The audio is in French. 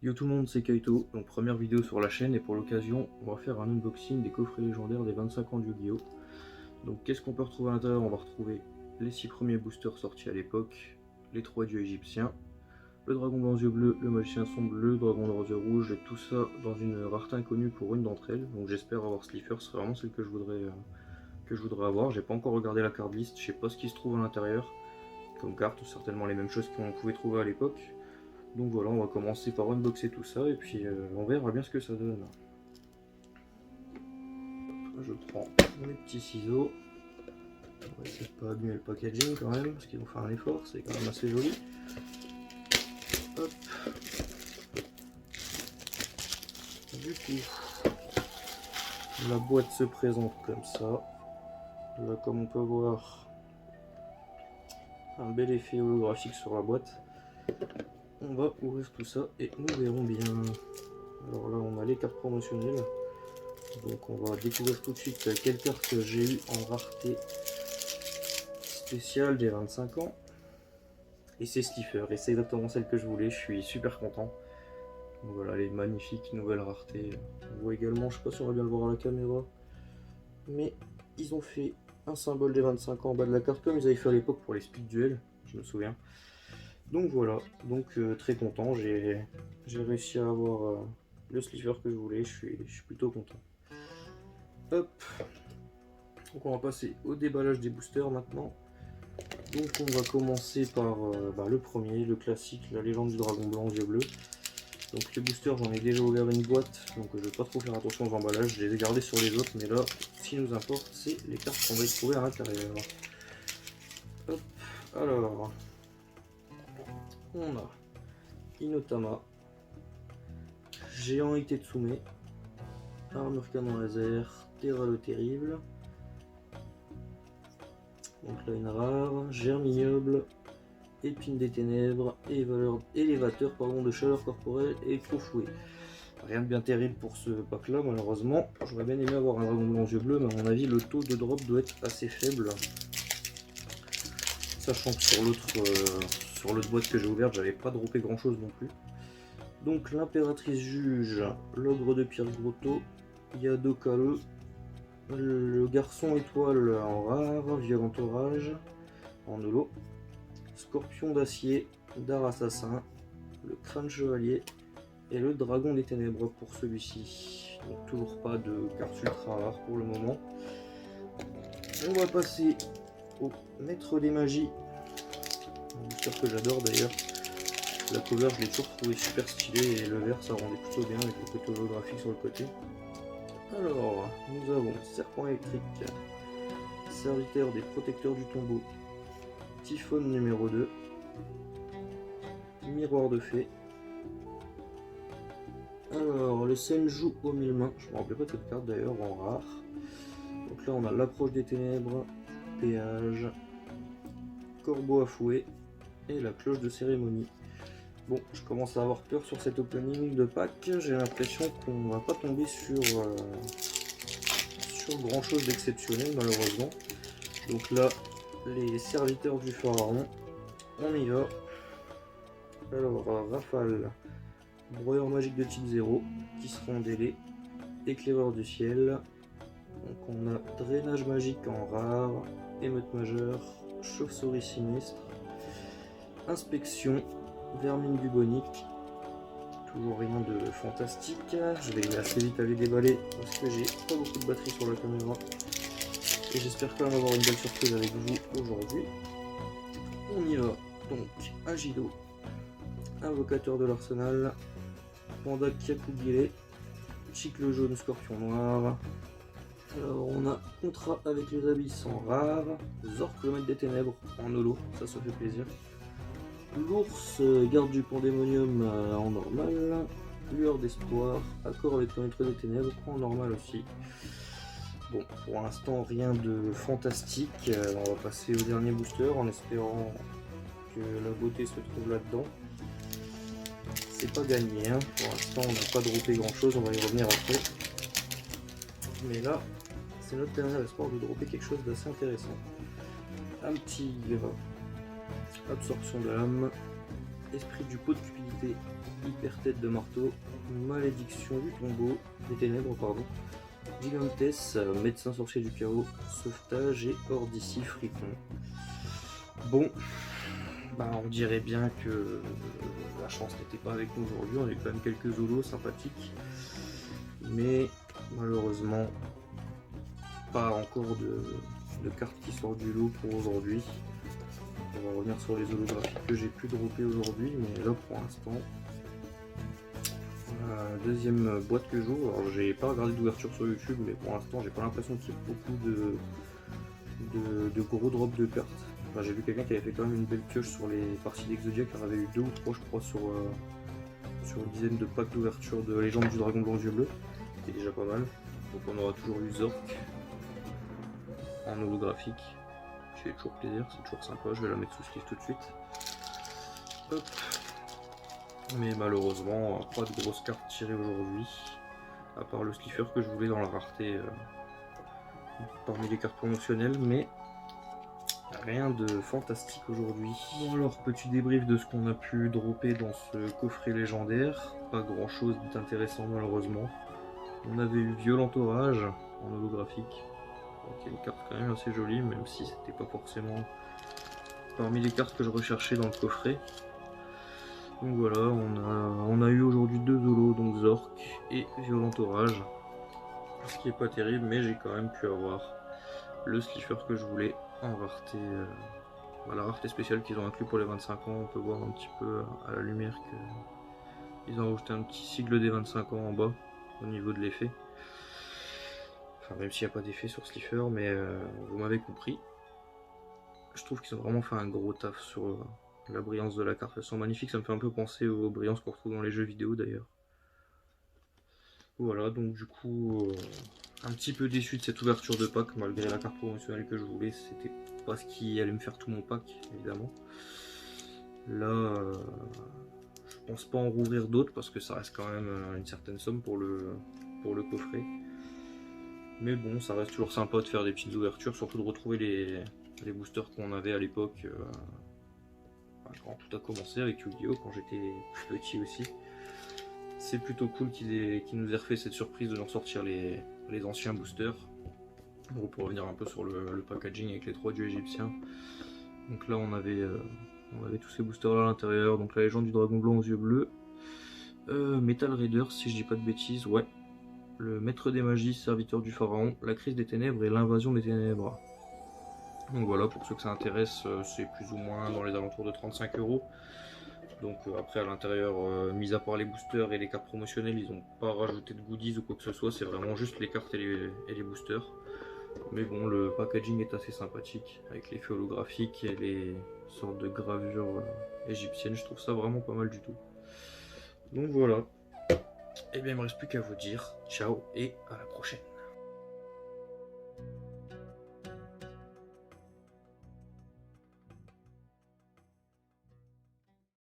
Yo tout le monde, c'est Kaito, donc première vidéo sur la chaîne et pour l'occasion on va faire un unboxing des coffrets légendaires des 25 ans de Yu-Gi-Oh! Donc qu'est-ce qu'on peut retrouver à l'intérieur? On va retrouver les 6 premiers boosters sortis à l'époque, les 3 dieux égyptiens, le dragon blanc aux yeux bleus, le magicien sombre, le dragon noir aux yeux rouges, et tout ça dans une rareté inconnue pour une d'entre elles. Donc j'espère avoir Slifer, c'est vraiment celle que je voudrais avoir. J'ai pas encore regardé la card list, je sais pas ce qui se trouve à l'intérieur comme carte, certainement les mêmes choses qu'on pouvait trouver à l'époque. Donc voilà, on va commencer par unboxer tout ça et puis on verra bien ce que ça donne. Je prends mes petits ciseaux. On va essayer de pas abîmer le packaging quand même, parce qu'ils vont faire un effort, c'est quand même assez joli. Hop. Du coup, la boîte se présente comme ça. Là, comme on peut voir, un bel effet holographique sur la boîte. On va ouvrir tout ça et nous verrons bien. Alors là, on a les cartes promotionnelles. Donc on va découvrir tout de suite quelle carte j'ai eu en rareté spéciale des 25 ans. Et c'est Slifer, et c'est exactement celle que je voulais, je suis super content. Donc voilà, elle est magnifique, nouvelle rareté. On voit également, je sais pas si on va bien le voir à la caméra, mais ils ont fait un symbole des 25 ans en bas de la carte, comme ils avaient fait à l'époque pour les speed duels, je me souviens. Donc voilà, donc très content, j'ai réussi à avoir le Slifer que je voulais, je suis plutôt content. Hop, donc on va passer au déballage des boosters maintenant. Donc on va commencer par le premier, le classique, la légende du dragon blanc aux yeux bleus. Donc les boosters, j'en ai déjà ouvert une boîte, donc je vais pas trop faire attention aux emballages, je les ai gardés sur les autres, mais là, ce qui nous importe, c'est les cartes qu'on va y trouver à l'intérieur. Hop, alors, on a Inotama, Géant Itetsume, Armure Canon Laser, Terra le Terrible, donc là une rare, Germignoble, Épine des Ténèbres, élévateur de chaleur corporelle et électrofouet. Rien de bien terrible pour ce pack là malheureusement. J'aurais bien aimé avoir un dragon blanc aux yeux bleus, mais à mon avis le taux de drop doit être assez faible. Sachant que sur l'autre boîte que j'ai ouverte, j'avais pas droppé grand chose non plus. Donc l'impératrice juge, l'ogre de pierre grotto, Yado Kale, le garçon étoile en rare, violent orage en holo, scorpion d'acier, dard assassin, le crâne chevalier et le dragon des ténèbres pour celui-ci. Donc toujours pas de cartes ultra rares pour le moment. On va passer au maître des magies, un booster que j'adore d'ailleurs. La cover, je l'ai toujours trouvé super stylé et le vert ça rendait plutôt bien avec le côté holographique sur le côté. Alors, nous avons serpent électrique, serviteur des protecteurs du tombeau, Typhon numéro 2, miroir de fée. Alors, le Senju aux 1000 mains, je me rappelle pas de cette carte d'ailleurs, en rare. Donc là, on a l'approche des ténèbres, péage, corbeau à fouet et la cloche de cérémonie. Bon, je commence à avoir peur sur cet opening de pack, j'ai l'impression qu'on va pas tomber sur grand chose d'exceptionnel malheureusement. Donc là, les serviteurs du pharaon, on y va. Alors, rafale. Broyeur magique de type 0, qui sera en délai, éclaireur du ciel, donc on a drainage magique en rare, émeute majeure, chauve-souris sinistre, inspection, vermine bubonique, toujours rien de fantastique, je vais assez vite à les déballer parce que j'ai pas beaucoup de batterie sur la caméra et j'espère quand même avoir une belle surprise avec vous aujourd'hui. On y va, donc Agido, invocateur de l'arsenal, Panda Kyakugile, Chicle jaune, scorpion noir. Alors on a contrat avec les abysses en rare, Zork le maître des ténèbres en holo, ça fait plaisir. L'ours garde du pandémonium en normal, lueur d'espoir, accord avec le maître des ténèbres en normal aussi. Bon, pour l'instant rien de fantastique, on va passer au dernier booster en espérant que la beauté se trouve là-dedans. C'est pas gagné, hein. Pour l'instant on n'a pas droppé grand chose, on va y revenir après. Mais là, c'est notre dernier espoir de dropper quelque chose d'assez intéressant. Un petit absorption de l'âme, esprit du pot de cupidité Hyper tête de marteau, malédiction du tombeau, des ténèbres, pardon. Gigantes, médecin sorcier du chaos, sauvetage et hors d'ici fripon. Bon, bah on dirait bien que la chance n'était pas avec nous aujourd'hui, on a eu quand même quelques zolos sympathiques, mais malheureusement pas encore de cartes qui sortent du lot pour aujourd'hui. On va revenir sur les holographiques que j'ai pu dropper aujourd'hui, mais là pour l'instant, deuxième boîte que j'ouvre. Alors j'ai pas regardé d'ouverture sur YouTube, mais pour l'instant j'ai pas l'impression qu'il y ait beaucoup de gros drops de cartes. Enfin, j'ai vu quelqu'un qui avait fait quand même une belle pioche sur les parties d'Exodiac, il y en avait eu 2 ou 3 je crois sur une dizaine de packs d'ouverture de Légende du Dragon Blanc aux yeux bleus. C'était déjà pas mal. Donc on aura toujours eu Zork en holographique. J'ai toujours plaisir, c'est toujours sympa, je vais la mettre sous sleeve tout de suite. Hop. Mais malheureusement, pas de grosses cartes tirées aujourd'hui, à part le slipper que je voulais dans la rareté parmi les cartes promotionnelles, mais rien de fantastique aujourd'hui. Bon alors, petit débrief de ce qu'on a pu dropper dans ce coffret légendaire, pas grand chose d'intéressant malheureusement. On avait eu Violent Orage en holographique, qui est une carte quand même assez jolie, même si c'était pas forcément parmi les cartes que je recherchais dans le coffret. Donc voilà, on a eu aujourd'hui 2 zolos, donc Zork et Violent Orage, ce qui est pas terrible, mais j'ai quand même pu avoir le slipper que je voulais en rareté, la rareté spéciale qu'ils ont inclus pour les 25 ans. On peut voir un petit peu à la lumière qu'ils ont rajouté un petit sigle des 25 ans en bas au niveau de l'effet. Enfin, même s'il n'y a pas d'effet sur slipper, mais vous m'avez compris. Je trouve qu'ils ont vraiment fait un gros taf sur la brillance de la carte. Elles sont magnifiques, ça me fait un peu penser aux brillances qu'on retrouve dans les jeux vidéo d'ailleurs. Voilà, donc du coup, un petit peu déçu de cette ouverture de pack, malgré la carte promotionnelle que je voulais. C'était pas ce qui allait me faire tout mon pack, évidemment. Là, je pense pas en rouvrir d'autres parce que ça reste quand même une certaine somme pour le coffret. Mais bon, ça reste toujours sympa de faire des petites ouvertures, surtout de retrouver les boosters qu'on avait à l'époque. Quand tout a commencé avec Yu-Gi-Oh! Quand j'étais plus petit aussi. C'est plutôt cool qu'ils nous aient refait cette surprise de nous ressortir les anciens boosters. Bon, pour revenir un peu sur le packaging avec les 3 dieux égyptiens. Donc là on avait tous ces boosters là à l'intérieur. Donc la légende du dragon blanc aux yeux bleus. Metal Raider si je dis pas de bêtises, ouais. Le maître des magies, serviteur du pharaon, la crise des ténèbres et l'invasion des ténèbres. Donc voilà, pour ceux que ça intéresse, c'est plus ou moins dans les alentours de 35 €. Donc après à l'intérieur, mis à part les boosters et les cartes promotionnelles, ils n'ont pas rajouté de goodies ou quoi que ce soit, c'est vraiment juste les cartes et les boosters. Mais bon, le packaging est assez sympathique, avec l'effet holographique et les sortes de gravures égyptiennes, je trouve ça vraiment pas mal du tout. Donc voilà, et bien il me reste plus qu'à vous dire ciao et à la prochaine.